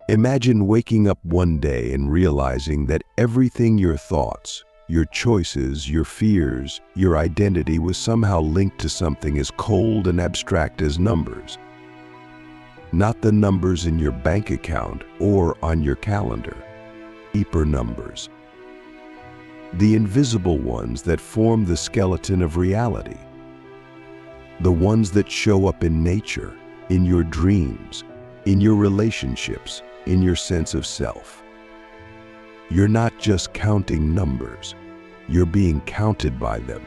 Imagine waking up one day and realizing that everything your thoughts, your choices, your fears, your identity was somehow linked to something as cold and abstract as numbers. Not the numbers in your bank account or on your calendar. Deeper numbers. The invisible ones that form the skeleton of reality. The ones that show up in nature, in your dreams, in your relationships, in your sense of self. You're not just counting numbers, you're being counted by them.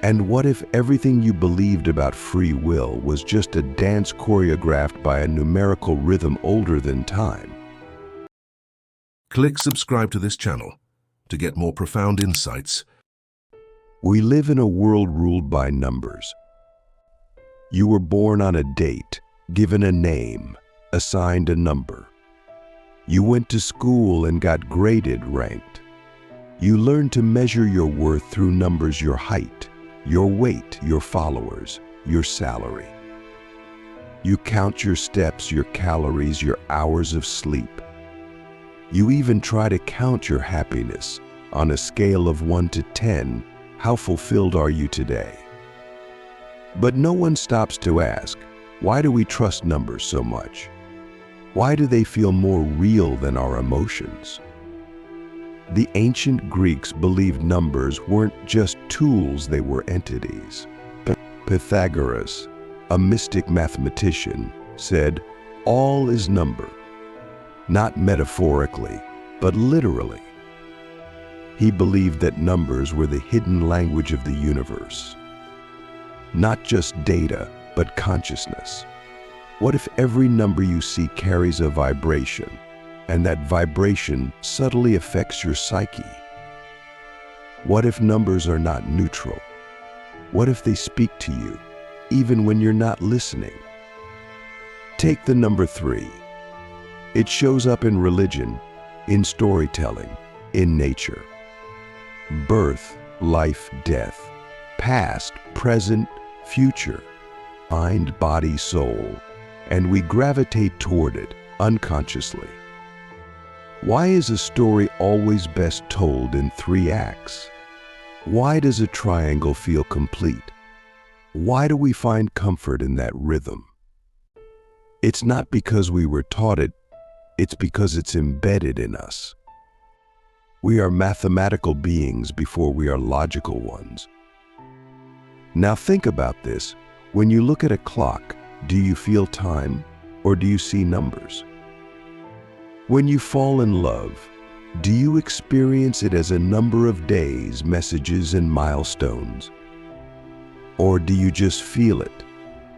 And what if everything you believed about free will was just a dance choreographed by a numerical rhythm older than time? Click subscribe to this channel to get more profound insights. We live in a world ruled by numbers. You were born on a date, given a name, assigned a number. You went to school and got graded, ranked. You learned to measure your worth through numbers: your height, your weight, your followers, your salary. You count your steps, your calories, your hours of sleep. You even try to count your happiness on a scale of 1 to 10. How fulfilled are you today? But no one stops to ask, why do we trust numbers so much? Why do they feel more real than our emotions? The ancient Greeks believed numbers weren't just tools, they were entities. Pythagoras, a mystic mathematician, said, all is number. Not metaphorically, but literally. He believed that numbers were the hidden language of the universe. Not just data, but consciousness. What if every number you see carries a vibration, and that vibration subtly affects your psyche? What if numbers are not neutral? What if they speak to you, even when you're not listening? Take the number 3. It shows up in religion, in storytelling, in nature. Birth, life, death, past, present, future, mind, body, soul, and we gravitate toward it unconsciously. Why is a story always best told in 3 acts? Why does a triangle feel complete? Why do we find comfort in that rhythm? It's not because we were taught it, it's because it's embedded in us. We are mathematical beings before we are logical ones. Now think about this. When you look at a clock, do you feel time or do you see numbers? When you fall in love, do you experience it as a number of days, messages, and milestones? Or do you just feel it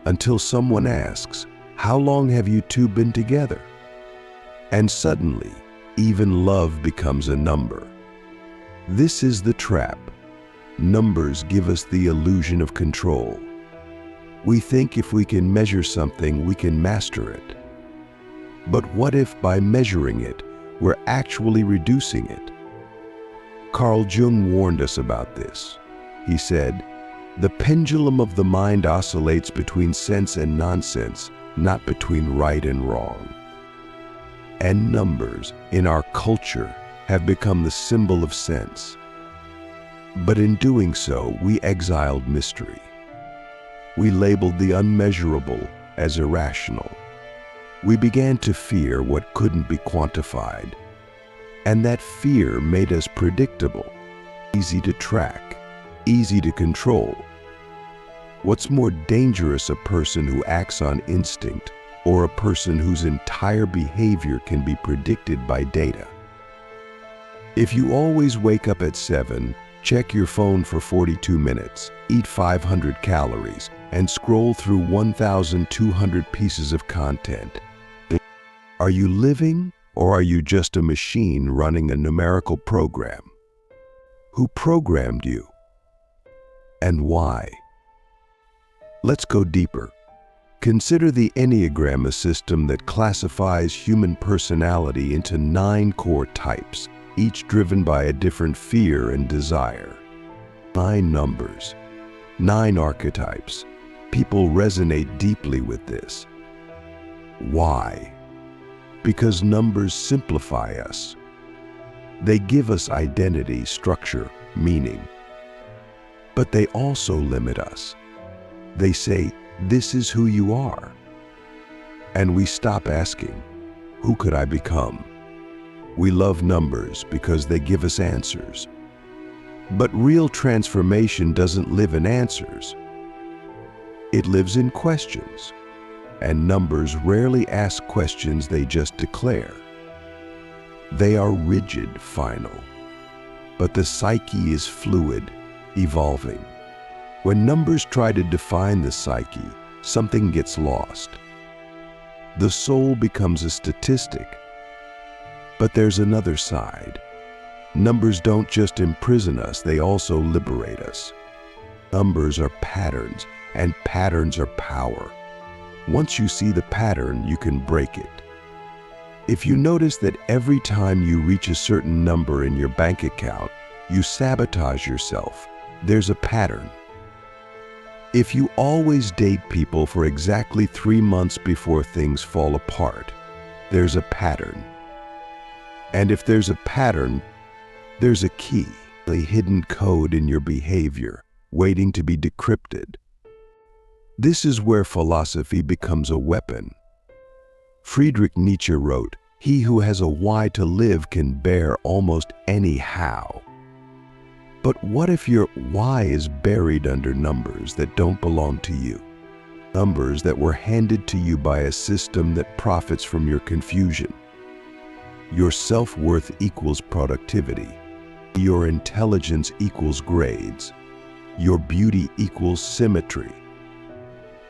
until someone asks, how long have you two been together? And suddenly, even love becomes a number. This is the trap. Numbers give us the illusion of control. We think if we can measure something, we can master it. But what if by measuring it, we're actually reducing it? Carl Jung warned us about this. He said, the pendulum of the mind oscillates between sense and nonsense, not between right and wrong. And numbers in our culture have become the symbol of sense. But in doing so, we exiled mystery. We labeled the unmeasurable as irrational. We began to fear what couldn't be quantified. And that fear made us predictable, easy to track, easy to control. What's more dangerous, a person who acts on instinct or a person whose entire behavior can be predicted by data? If you always wake up at 7, check your phone for 42 minutes, eat 500 calories, and scroll through 1,200 pieces of content, are you living or are you just a machine running a numerical program? Who programmed you? And why? Let's go deeper. Consider the Enneagram, a system that classifies human personality into 9 core types, each driven by a different fear and desire. 9 numbers, 9 archetypes. People resonate deeply with this. Why? Because numbers simplify us. They give us identity, structure, meaning. But they also limit us. They say, "This is who you are." And we stop asking, "Who could I become?" We love numbers because they give us answers. But real transformation doesn't live in answers. It lives in questions. And numbers rarely ask questions, they just declare. They are rigid, final. But the psyche is fluid, evolving. When numbers try to define the psyche, something gets lost. The soul becomes a statistic. But there's another side. Numbers don't just imprison us, they also liberate us. Numbers are patterns, and patterns are power. Once you see the pattern, you can break it. If you notice that every time you reach a certain number in your bank account, you sabotage yourself, there's a pattern. If you always date people for exactly 3 months before things fall apart, there's a pattern. And if there's a pattern, there's a key, a hidden code in your behavior, waiting to be decrypted. This is where philosophy becomes a weapon. Friedrich Nietzsche wrote, "He who has a why to live can bear almost any how." But what if your why is buried under numbers that don't belong to you? Numbers that were handed to you by a system that profits from your confusion. Your self-worth equals productivity. Your intelligence equals grades. Your beauty equals symmetry.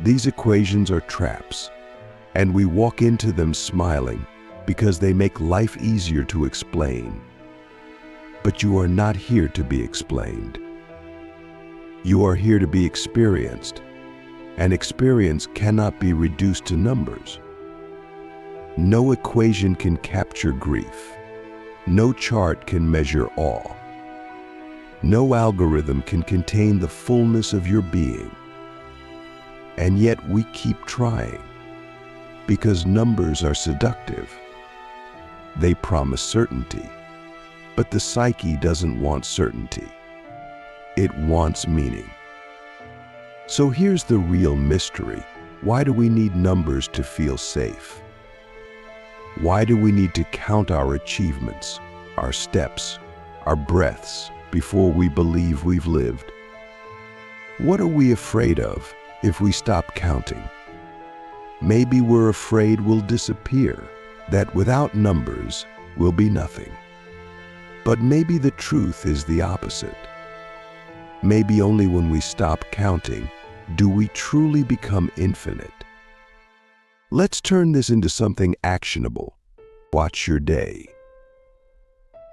These equations are traps, and we walk into them smiling because they make life easier to explain. But you are not here to be explained. You are here to be experienced, and experience cannot be reduced to numbers. No equation can capture grief. No chart can measure awe. No algorithm can contain the fullness of your being. And yet we keep trying, because numbers are seductive. They promise certainty, but the psyche doesn't want certainty. It wants meaning. So here's the real mystery. Why do we need numbers to feel safe? Why do we need to count our achievements, our steps, our breaths before we believe we've lived? What are we afraid of if we stop counting? Maybe we're afraid we'll disappear, that without numbers we'll be nothing. But maybe the truth is the opposite. Maybe only when we stop counting do we truly become infinite. Let's turn this into something actionable. Watch your day.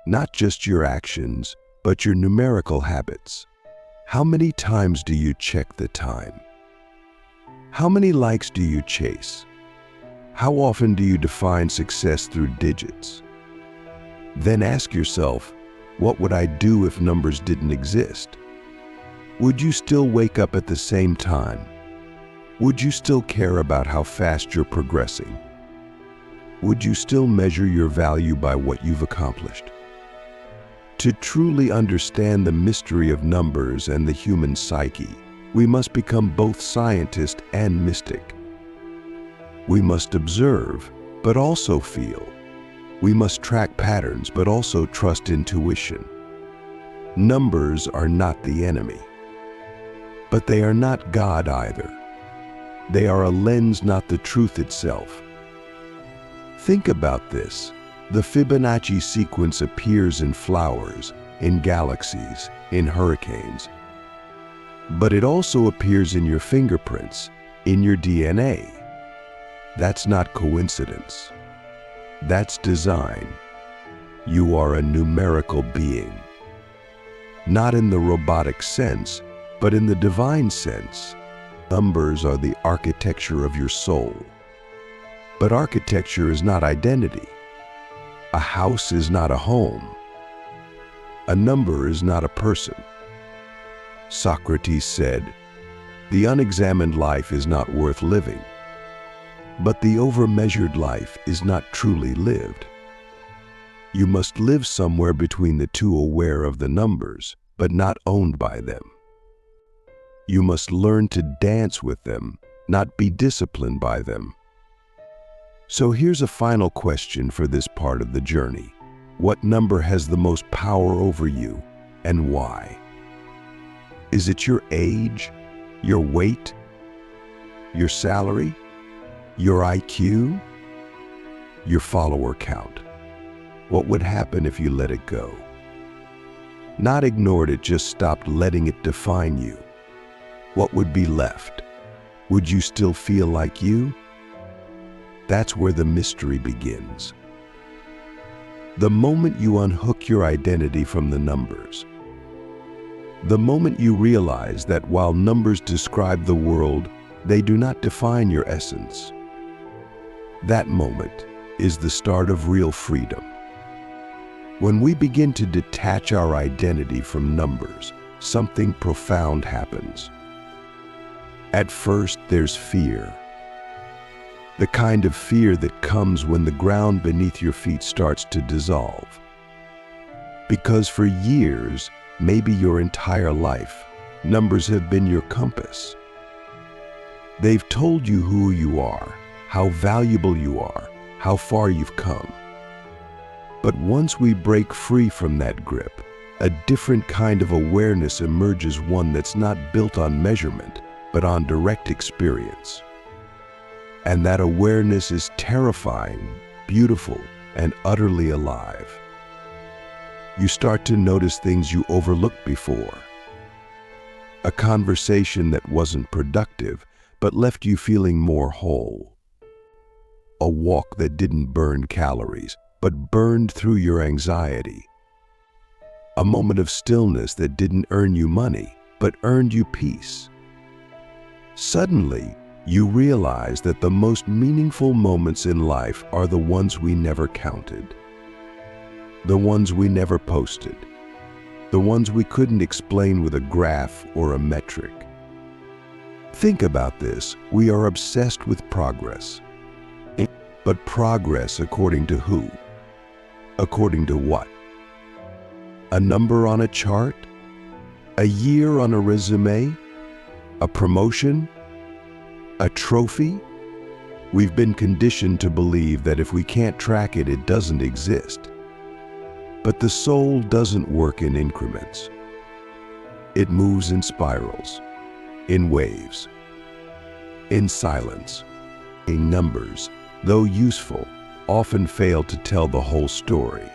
Not just your actions, but your numerical habits. How many times do you check the time? How many likes do you chase? How often do you define success through digits? Then ask yourself, what would I do if numbers didn't exist? Would you still wake up at the same time? Would you still care about how fast you're progressing? Would you still measure your value by what you've accomplished? To truly understand the mystery of numbers and the human psyche, we must become both scientist and mystic. We must observe, but also feel. We must track patterns, but also trust intuition. Numbers are not the enemy, but they are not God either. They are a lens, not the truth itself. Think about this. The Fibonacci sequence appears in flowers, in galaxies, in hurricanes. But it also appears in your fingerprints, in your DNA. That's not coincidence. That's design. You are a numerical being. Not in the robotic sense, but in the divine sense. Numbers are the architecture of your soul. But architecture is not identity. A house is not a home. A number is not a person. Socrates said, "The unexamined life is not worth living." But the overmeasured life is not truly lived. You must live somewhere between the two, aware of the numbers, but not owned by them. You must learn to dance with them, not be disciplined by them. So here's a final question for this part of the journey. What number has the most power over you, and why? Is it your age, your weight, your salary, your IQ, your follower count? What would happen if you let it go? Not ignored it, just stopped letting it define you. What would be left? Would you still feel like you? That's where the mystery begins. The moment you unhook your identity from the numbers, the moment you realize that while numbers describe the world, they do not define your essence, that moment is the start of real freedom. When we begin to detach our identity from numbers, something profound happens. At first, there's fear. The kind of fear that comes when the ground beneath your feet starts to dissolve. Because for years, maybe your entire life, numbers have been your compass. They've told you who you are, how valuable you are, how far you've come. But once we break free from that grip, a different kind of awareness emerges, one that's not built on measurement, but on direct experience. And that awareness is terrifying, beautiful, and utterly alive. You start to notice things you overlooked before. A conversation that wasn't productive, but left you feeling more whole. A walk that didn't burn calories, but burned through your anxiety. A moment of stillness that didn't earn you money, but earned you peace. Suddenly, you realize that the most meaningful moments in life are the ones we never counted. The ones we never posted. The ones we couldn't explain with a graph or a metric. Think about this. We are obsessed with progress. But progress according to who? According to what? A number on a chart? A year on a resume? A promotion? A trophy? We've been conditioned to believe that if we can't track it, it doesn't exist. But the soul doesn't work in increments. It moves in spirals, in waves, in silence. Numbers, though useful, often fail to tell the whole story.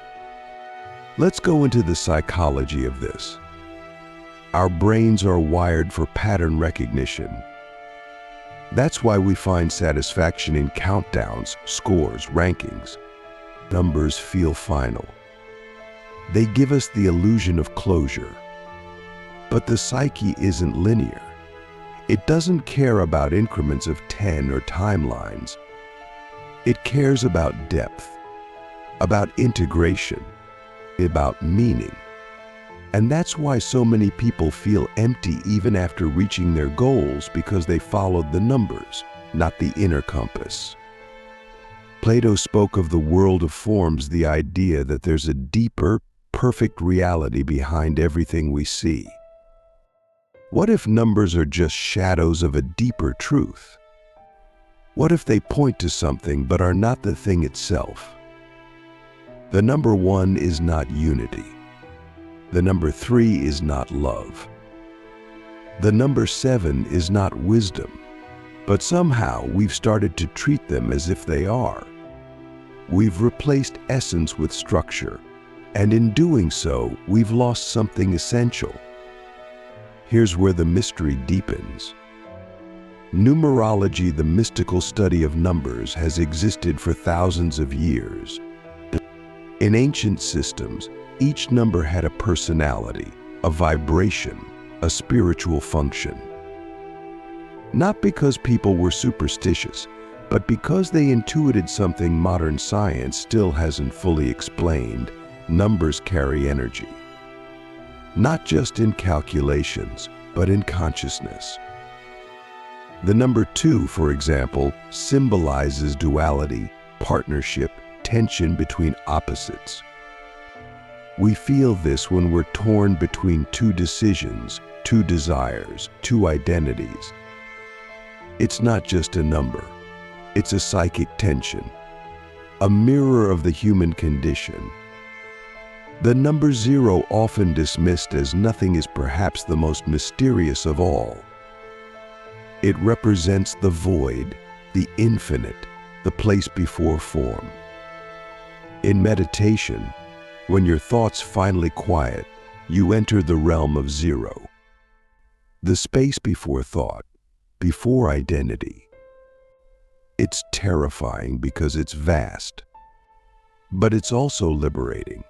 Let's go into the psychology of this. Our brains are wired for pattern recognition. That's why we find satisfaction in countdowns, scores, rankings. Numbers feel final. They give us the illusion of closure. But the psyche isn't linear. It doesn't care about increments of 10 or timelines. It cares about depth, about integration, about meaning. And that's why so many people feel empty even after reaching their goals, because they followed the numbers, not the inner compass. Plato spoke of the world of forms, the idea that there's a deeper, perfect reality behind everything we see. What if numbers are just shadows of a deeper truth? What if they point to something but are not the thing itself? The number 1 is not unity. The number 3 is not love. The number 7 is not wisdom. But somehow we've started to treat them as if they are. We've replaced essence with structure, and in doing so, we've lost something essential. Here's where the mystery deepens. Numerology, the mystical study of numbers, has existed for thousands of years. In ancient systems, each number had a personality, a vibration, a spiritual function. Not because people were superstitious, but because they intuited something modern science still hasn't fully explained. Numbers carry energy. Not just in calculations, but in consciousness. The number 2, for example, symbolizes duality, partnership, tension between opposites. We feel this when we're torn between two decisions, two desires, two identities. It's not just a number. It's a psychic tension, a mirror of the human condition. The number 0, often dismissed as nothing, is perhaps the most mysterious of all. It represents the void, the infinite, the place before form. In meditation, when your thoughts finally quiet, you enter the realm of 0. The space before thought, before identity. It's terrifying because it's vast, but it's also liberating,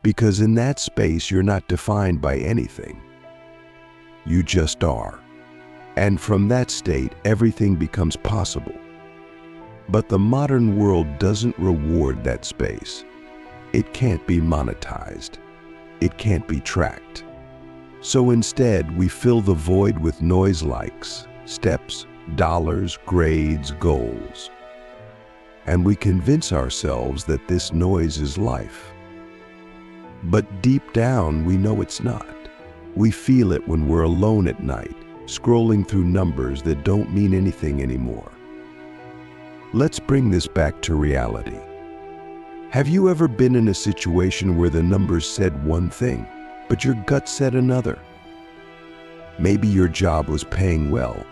because in that space you're not defined by anything. You just are. And from that state, everything becomes possible. But the modern world doesn't reward that space. It can't be monetized. It can't be tracked. So instead, we fill the void with noise, likes, steps, dollars, grades, goals. And we convince ourselves that this noise is life. But deep down, we know it's not. We feel it when we're alone at night, scrolling through numbers that don't mean anything anymore. Let's bring this back to reality. Have you ever been in a situation where the numbers said one thing, but your gut said another? Maybe your job was paying well,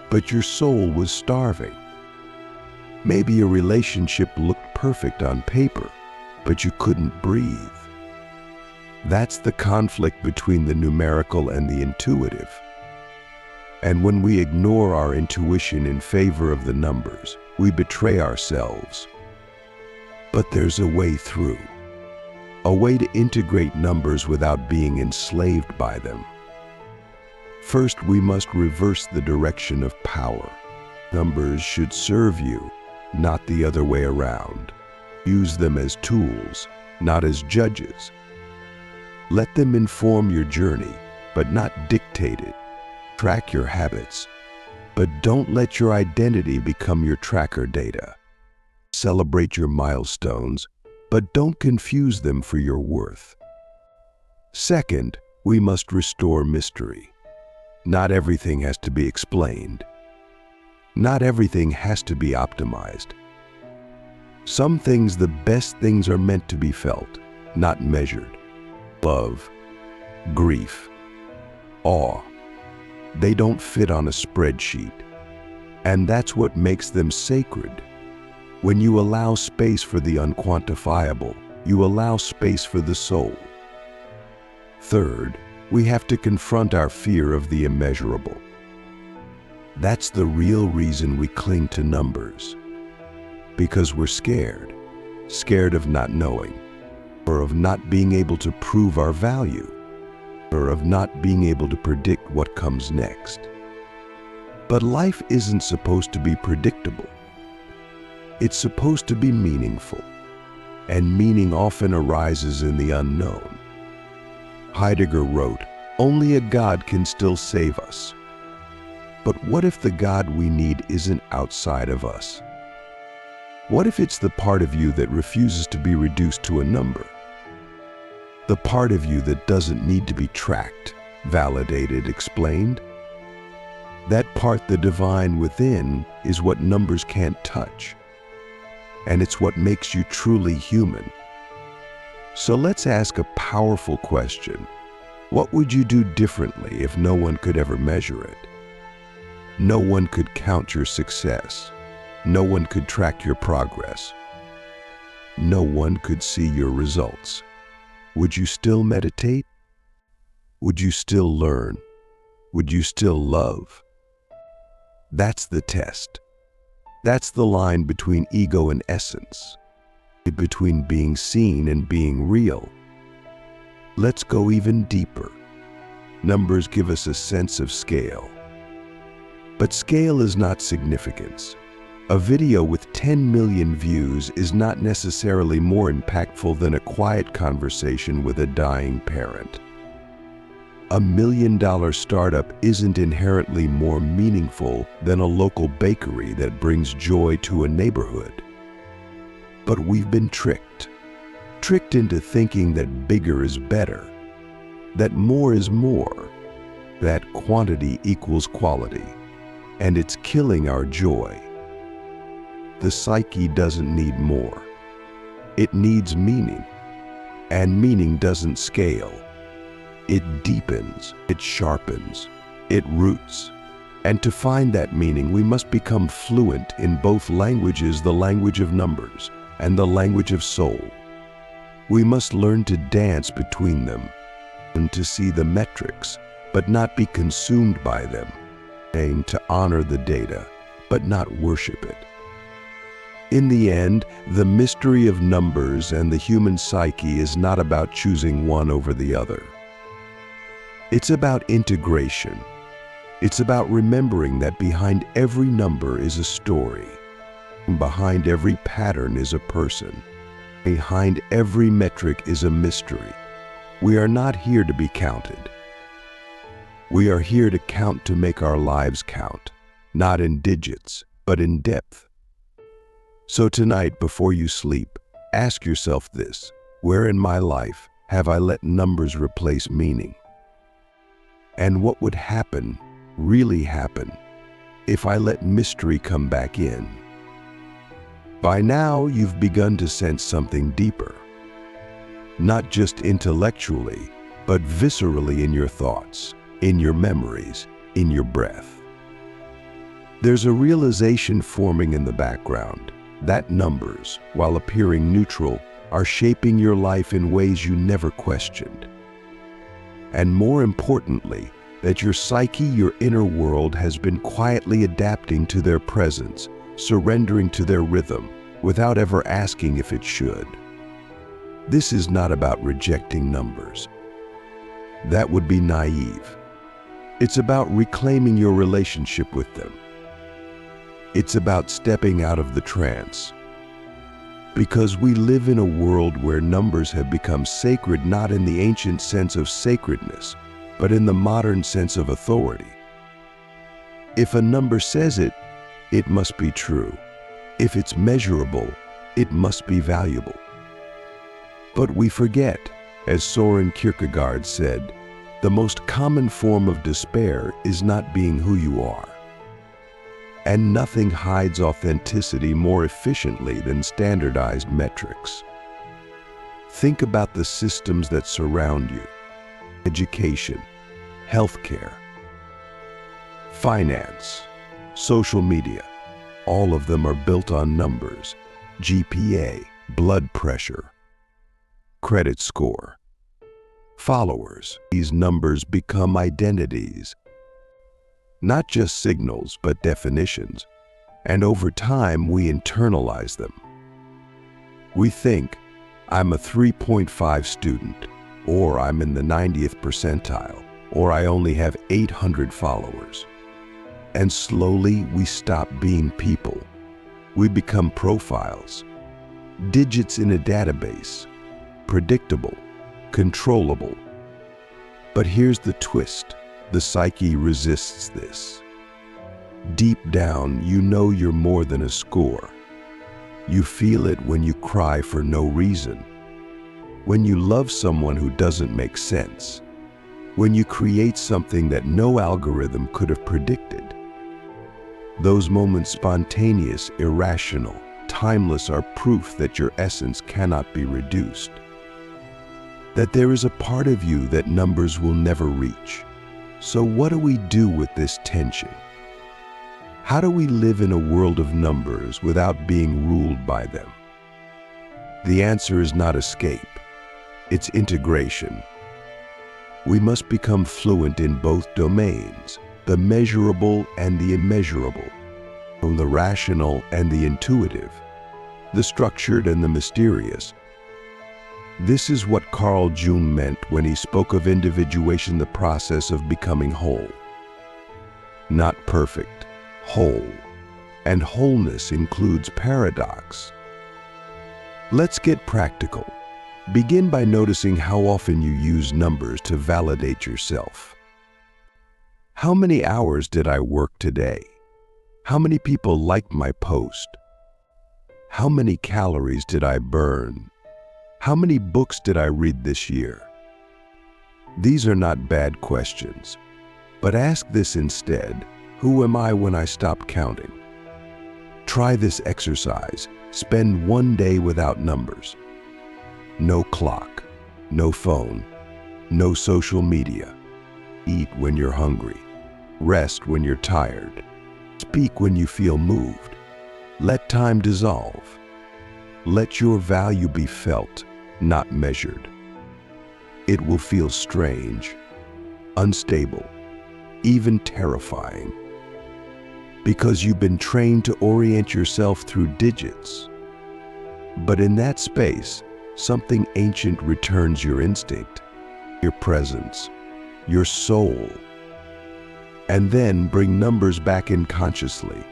but your soul was starving. Maybe a relationship looked perfect on paper, but you couldn't breathe. That's the conflict between the numerical and the intuitive. And when we ignore our intuition in favor of the numbers, we betray ourselves. But there's a way through, a way to integrate numbers without being enslaved by them. First, we must reverse the direction of power. Numbers should serve you, not the other way around. Use them as tools, not as judges. Let them inform your journey, but not dictate it. Track your habits, but don't let your identity become your tracker data. Celebrate your milestones, but don't confuse them for your worth. Second, we must restore mystery. Not everything has to be explained. Not everything has to be optimized. Some things, the best things, are meant to be felt, not measured. Love, grief, awe. They don't fit on a spreadsheet. And that's what makes them sacred. When you allow space for the unquantifiable, you allow space for the soul. Third, we have to confront our fear of the immeasurable. That's the real reason we cling to numbers. Because we're scared. Scared of not knowing, or of not being able to prove our value, or of not being able to predict what comes next. But life isn't supposed to be predictable. It's supposed to be meaningful, and meaning often arises in the unknown. Heidegger wrote, "Only a God can still save us." But what if the God we need isn't outside of us? What if it's the part of you that refuses to be reduced to a number? The part of you that doesn't need to be tracked, validated, explained? That part, the divine within, is what numbers can't touch. And it's what makes you truly human. So let's ask a powerful question. What would you do differently if no one could ever measure it? No one could count your success. No one could track your progress. No one could see your results. Would you still meditate? Would you still learn? Would you still love? That's the test. That's the line between ego and essence, between being seen and being real. Let's go even deeper. Numbers give us a sense of scale. But scale is not significance. A video with 10 million views is not necessarily more impactful than a quiet conversation with a dying parent. A $1 million startup isn't inherently more meaningful than a local bakery that brings joy to a neighborhood. But we've been tricked into thinking that bigger is better, that more is more, that quantity equals quality, and it's killing our joy. The psyche doesn't need more. It needs meaning, and meaning doesn't scale. It deepens, it sharpens, it roots. And to find that meaning, we must become fluent in both languages, the language of numbers and the language of soul. We must learn to dance between them and to see the metrics, but not be consumed by them, and to honor the data, but not worship it. In the end, the mystery of numbers and the human psyche is not about choosing one over the other. It's about integration. It's about remembering that behind every number is a story. Behind every pattern is a person. Behind every metric is a mystery. We are not here to be counted. We are here to count to make our lives count, not in digits, but in depth. So tonight, before you sleep, ask yourself this: where in my life have I let numbers replace meaning? And what would happen, really happen, if I let mystery come back in? By now, you've begun to sense something deeper, not just intellectually, but viscerally in your thoughts, in your memories, in your breath. There's a realization forming in the background that numbers, while appearing neutral, are shaping your life in ways you never questioned. And more importantly, that your psyche, your inner world, has been quietly adapting to their presence, surrendering to their rhythm, without ever asking if it should. This is not about rejecting numbers. That would be naive. It's about reclaiming your relationship with them. It's about stepping out of the trance. Because we live in a world where numbers have become sacred, not in the ancient sense of sacredness, but in the modern sense of authority. If a number says it, it must be true. If it's measurable, it must be valuable. But we forget, as Soren Kierkegaard said, the most common form of despair is not being who you are. And nothing hides authenticity more efficiently than standardized metrics. Think about the systems that surround you: education, healthcare, finance, social media. All of them are built on numbers: GPA, blood pressure, credit score, followers. These numbers become identities. Not just signals, but definitions. And over time, we internalize them. We think, I'm a 3.5 student, or I'm in the 90th percentile, or I only have 800 followers. And slowly, we stop being people. We become profiles, digits in a database, predictable, controllable. But here's the twist. The psyche resists this. Deep down, you know you're more than a score. You feel it when you cry for no reason, when you love someone who doesn't make sense, when you create something that no algorithm could have predicted. Those moments, spontaneous, irrational, timeless, are proof that your essence cannot be reduced, that there is a part of you that numbers will never reach. So what do we do with this tension? How do we live in a world of numbers without being ruled by them? The answer is not escape. It's integration. We must become fluent in both domains, the measurable and the immeasurable, the rational and the intuitive, the structured and the mysterious. This is what Carl Jung meant when he spoke of individuation, the process of becoming whole. Not perfect, whole. And wholeness includes paradox. Let's get practical. Begin by noticing how often you use numbers to validate yourself. How many hours did I work today? How many people liked my post? How many calories did I burn? How many books did I read this year? These are not bad questions, but ask this instead: who am I when I stop counting? Try this exercise. Spend one day without numbers. No clock, no phone, no social media. Eat when you're hungry. Rest when you're tired. Speak when you feel moved. Let time dissolve. Let your value be felt, not measured. It will feel strange, unstable, even terrifying, because you've been trained to orient yourself through digits. But in that space, something ancient returns your instinct, your presence, your soul. And then bring numbers back in consciously.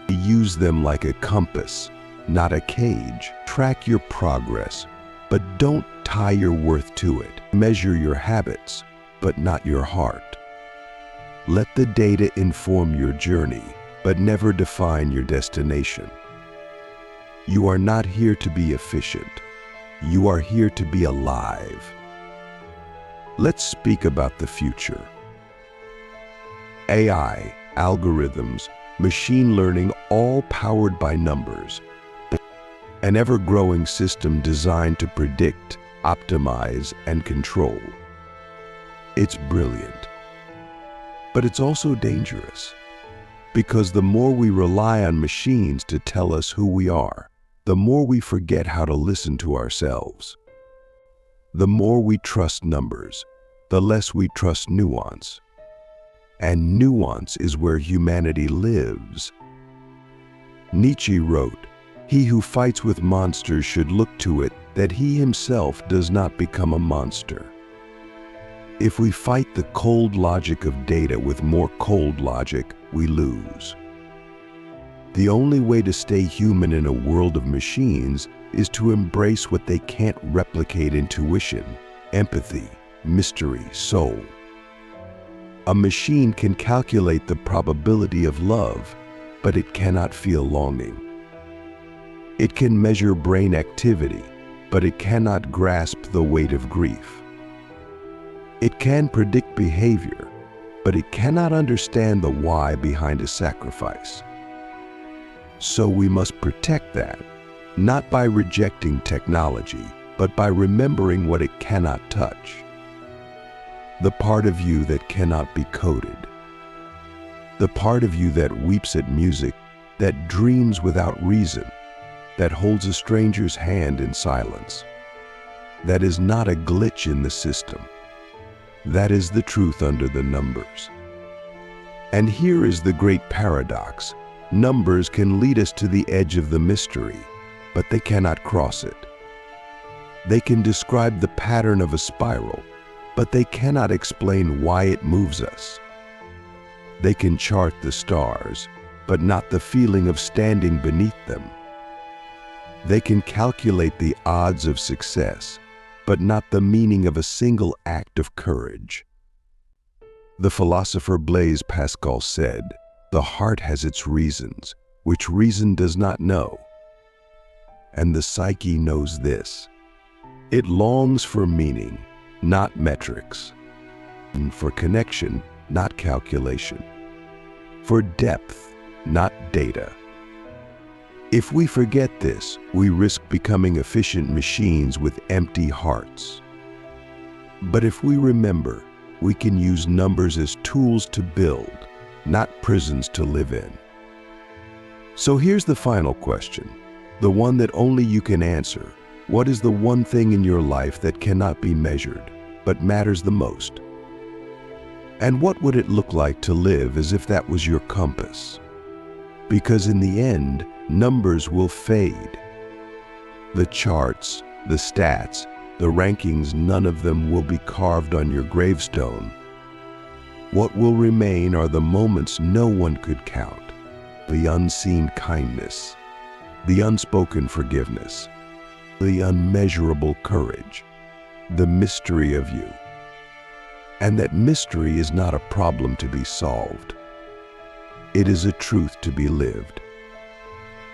Use them like a compass, not a cage. Track your progress, but don't tie your worth to it. Measure your habits, but not your heart. Let the data inform your journey, but never define your destination. You are not here to be efficient. You are here to be alive. Let's speak about the future. AI, algorithms, machine learning, all powered by numbers. An ever-growing system designed to predict, optimize, and control. It's brilliant. But it's also dangerous, because the more we rely on machines to tell us who we are, the more we forget how to listen to ourselves. The more we trust numbers, the less we trust nuance. And nuance is where humanity lives. Nietzsche wrote, "He who fights with monsters should look to it that he himself does not become a monster." If we fight the cold logic of data with more cold logic, we lose. The only way to stay human in a world of machines is to embrace what they can't replicate: intuition, empathy, mystery, soul. A machine can calculate the probability of love, but it cannot feel longing. It can measure brain activity, but it cannot grasp the weight of grief. It can predict behavior, but it cannot understand the why behind a sacrifice. So we must protect that, not by rejecting technology, but by remembering what it cannot touch. The part of you that cannot be coded. The part of you that weeps at music, that dreams without reason, that holds a stranger's hand in silence. That is not a glitch in the system. That is the truth under the numbers. And here is the great paradox. Numbers can lead us to the edge of the mystery, but they cannot cross it. They can describe the pattern of a spiral, but they cannot explain why it moves us. They can chart the stars, but not the feeling of standing beneath them. They can calculate the odds of success, but not the meaning of a single act of courage. The philosopher Blaise Pascal said, "The heart has its reasons, which reason does not know." And the psyche knows this. It longs for meaning, not metrics, and for connection, not calculation, for depth, not data. If we forget this, we risk becoming efficient machines with empty hearts. But if we remember, we can use numbers as tools to build, not prisons to live in. So here's the final question, the one that only you can answer. What is the one thing in your life that cannot be measured, but matters the most? And what would it look like to live as if that was your compass? Because in the end, numbers will fade. The charts, the stats, the rankings, none of them will be carved on your gravestone. What will remain are the moments no one could count, the unseen kindness, the unspoken forgiveness, the unmeasurable courage, the mystery of you. And that mystery is not a problem to be solved. It is a truth to be lived.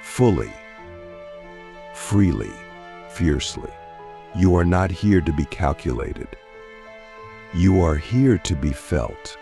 Fully, freely, fiercely. You are not here to be calculated. You are here to be felt.